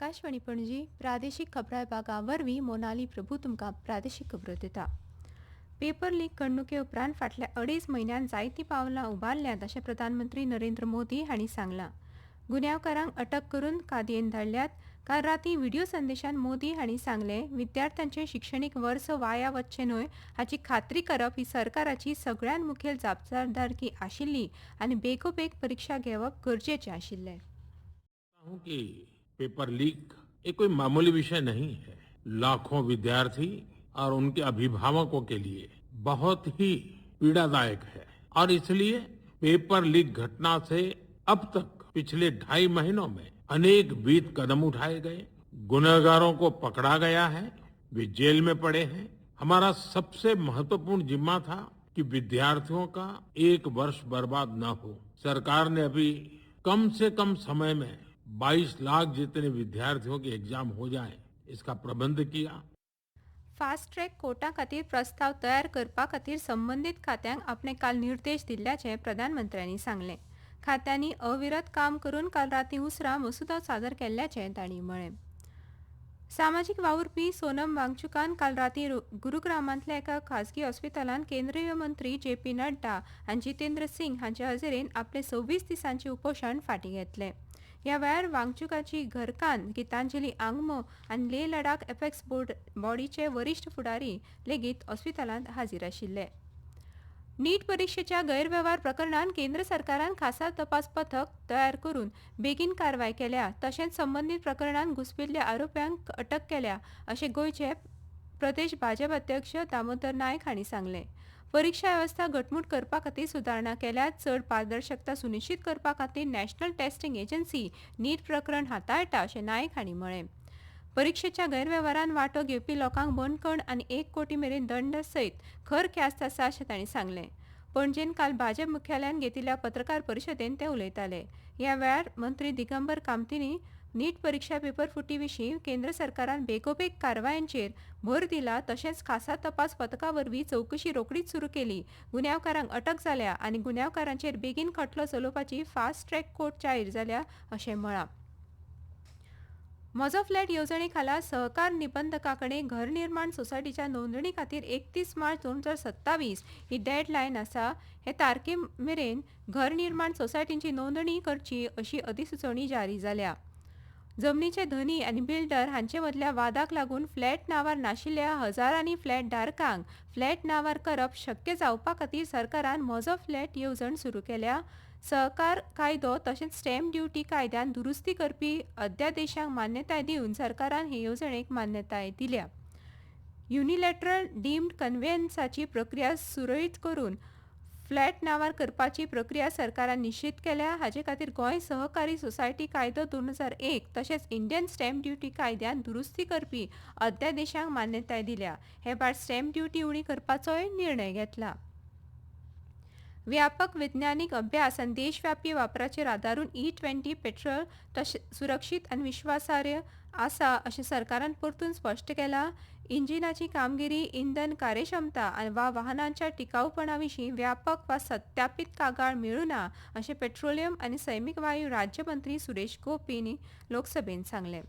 आकाशवाणी पणजी प्रादेशीक खबरां विभागा वरवीं मोनाली प्रभू तुमकां प्रादेशीक खबरो दिता. पेपर लीक घडणुके उपरांत फाटल्या 2.5 म्हयन्यांत जायतीं पावलां उबारल्यात अशें प्रधानमंत्री नरेंद्र मोदी हांणी सांगलां. गुन्यांवकारांक अटक करून कादयेन धाडल्यात. काल रातीं व्हिडिओ संदेशांत मोदी हांणी सांगलें, विद्यार्थ्यांचें शिक्षणीक वर्स वाया वचचें न्हय हाची खात्री करप ही सरकाराची सगळ्यांत मुखेल जबाबदारकी आशिल्ली आनी बेगोबेग परीक्षा घेवप गरजेचें आशिल्लें. हूं कि पेपर लीक ये कोई मामूली विषय नहीं है। लाखों विद्यार्थी और उनके अभिभावकों के लिए बहुत ही पीड़ादायक है और इसलिए पेपर लीक घटना से अब तक पिछले 2.5 महीनों में अनेक विध कदम उठाए गए, गुनहगारों को पकड़ा गया है, वे जेल में पड़े हैं। हमारा सबसे महत्वपूर्ण जिम्मा था कि विद्यार्थियों का एक वर्ष बर्बाद न हो। सरकार ने अभी कम से कम समय में 22 लाख जितने विद्यार्थियों के एग्जाम हो जाए इसका प्रबंध किया। फास्ट ट्रॅक कोर्टा खातीर प्रस्ताव तयार करपा खातीर संबंदीत खात्यांक आपणे काल निर्देश दिल्ल्याचें प्रधानमंत्र्यांनी सांगलें. खात्यांनी अविरत काम करून काल रातीं उसरां मसुदो सादर केल्ल्याचें तांणी म्हळें. सामाजीक वावुरपी सोनम वांगचुकान काल रातीं गुरुग्रामांतल्या एका खाजगी हॉस्पिटलांत केंद्रीय मंत्री जे.पी. नड्डा आनी जितेंद्र सिंग हांचे हजेरेन आपलें 26 दिसांचें उपोशण फाटीं घेतलें. ह्या वेळार वांगचुकाची घरकान्न गितांजली आंगमो आनी लेह लडाख एपेक्स बॉडीचे वरिश्ठ फुडारी लेगीत हॉस्पिटलांत हाजीर आशिल्ले. नीट परीक्षेच्या गैरवेव्हार प्रकरणात केंद्र सरकारान खासा तपास पथक तयार करून बेगीन कारवाय केल्या तशेंच संबंदीत प्रकरणात घुसपिल्ल्या आरोप्यांक अटक केल्या अशें गोंयचे प्रदेश भाजप अध्यक्ष दामोदर नायक हांणी सांगलें. परीक्षा वेवस्था घटमूट करपा खातीर सुदारणा केल्यात. चड पारदर्शकता सुनिश्चित करपा खातीर नॅशनल टेस्टिंग एजन्सी नीट प्रकरण हाताळटा अशें नायक हांणी म्हळें. परीक्षेच्या गैरवेव्हारांत वांटो घेवपी लोकांक बंदखण आनी 1 कोटी मेरेन दंड सयत खर ख्यास्त आसा अशें तांणी सांगलें. पणजेन काल भाजप मुख्यालयान घेतिल्ल्या पत्रकार परिशदेंत ते उलयताले. ह्या वेळार मंत्री दिगंबर कामतींनी नीट परीक्षा पेपर फुटी विशीं केंद्र सरकारान बेगोबेग कारवायांचेर भर दिला तशेंच खासा तपास पथका वरवीं चवकशी रोखडीच सुरू केली, गुन्यांवकारांक अटक जाल्या आनी गुन्यांवकारांचेर बेगीन खटलो चलोवपाची फास्ट ट्रॅक कोर्ट जाहीर जाल्या अशें म्हळां. म्हजो फ्लॅट येवजणे खाला सहकार निबंधकाकडे घर निर्माण सोसायटीच्या नोंदणी खातीर 31 मार्च 2027 ही डेडलायन आसा. हे तारखे मेरेन घर निर्माण सोसायटींची नोंदणी करची अशी अधिसुचोवणी जारी जाल्या. जमनीचे धनी आनी बिल्डर हांचे मदल्या वादाक लागून फ्लॅट नांवार नाशिल्ल्या हजारांनी फ्लॅट धारकांक फ्लॅट नांवार करप शक्य जावपा खातीर सरकारान म्हजो फ्लॅट येवजण सुरू केल्या. सहकार कायदो तशेंच स्टॅम्प ड्युटी कायद्यान दुरुस्ती करपी अध्यादेशांक मान्यताय दिवन सरकारान हे येवजणेक मान्यताय दिल्या. युनिलॅटरल डीम्ड कन्वेयन्साची प्रक्रिया सुरळीत करून फ्लॅट नांवार करपाची प्रक्रिया सरकारान निश्चित केल्या. हाचे खातीर गोंय सहकारी सोसायटी कायदो 2001 तशेंच इंडियन स्टॅम्प ड्युटी कायद्यान दुरुस्ती करपी अध्यादेशांक मान्यताय दिल्या. हे भायर स्टॅम्प ड्युटी उणी करपाचोय निर्णय घेतला. व्यापक वैज्ञानीक अभ्यास आनी देशव्यापी वापराचेर आदारून E20 पेट्रोल सुरक्षीत आनी विश्वासार्ह आसा अशें सरकारान परतून स्पश्ट केलां. इंजिनाची कामगिरी, इंधन कार्यक्षमता वा वाहनांच्या टिकाऊपणा विशीं व्यापक वा सत्यापीत कागाळ मेळूं ना अशें पेट्रोलियम आनी सैमीक वायू राज्यमंत्री सुरेश गोपीन लोकसभेंत सांगलें.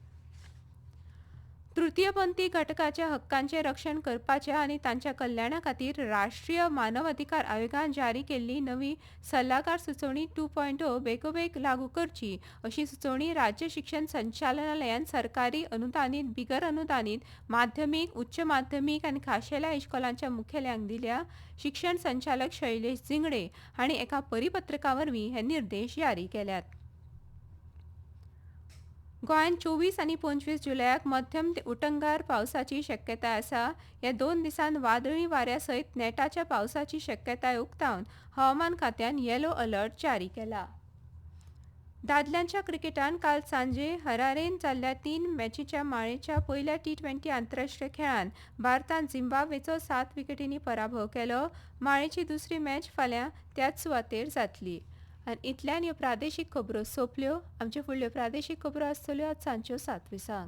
तृतीयपंथी घटकाच्या हक्कांचें रक्षण करपाच्या आनी तांच्या कल्याणा खातीर राष्ट्रीय मानव अधिकार आयोगान जारी केल्ली नवी सल्लागार सुचोवणी 2.0 बेगोबेग लागू करची अशी सुचोवणी राज्य शिक्षण संचालनालयान सरकारी अनुदानीत, बिगर अनुदानीत माध्यमीक, उच्च माध्यमीक आनी खाशेल्या इश्कोलांच्या मुखेल्यांक दिल्या. शिक्षण संचालक शैलेश जिंगडे हांणी एका परिपत्रका वरवीं हे निर्देश जारी केल्यात. गोंयांत 24 आनी 25 जुलयाक मध्यम ते उटंगार पावसाची शक्यताय आसा. ह्या 2 दिसांत वादळी वाऱ्या सयत नेटाच्या पावसाची शक्यताय उक्तावन हवामान खात्यान येलो अलर्ट जारी केला. दादल्यांच्या क्रिकेटान काल सांजे हरारेन जाल्ल्या 3 मॅचीच्या माळेच्या पयल्या T20 आंतरराष्ट्रीय खेळांत भारतान झिम्बाब्वेचो 7 विकेटींनी पराभव केलो. माळेची दुसरी मॅच फाल्यां त्याच सुवातेर जातली. आनी इतल्यान ह्यो प्रादेशीक खबरो सोंपल्यो. आमच्यो फुडल्यो प्रादेशीक खबरो आसतल्यो आज सांजच्यो 7:20.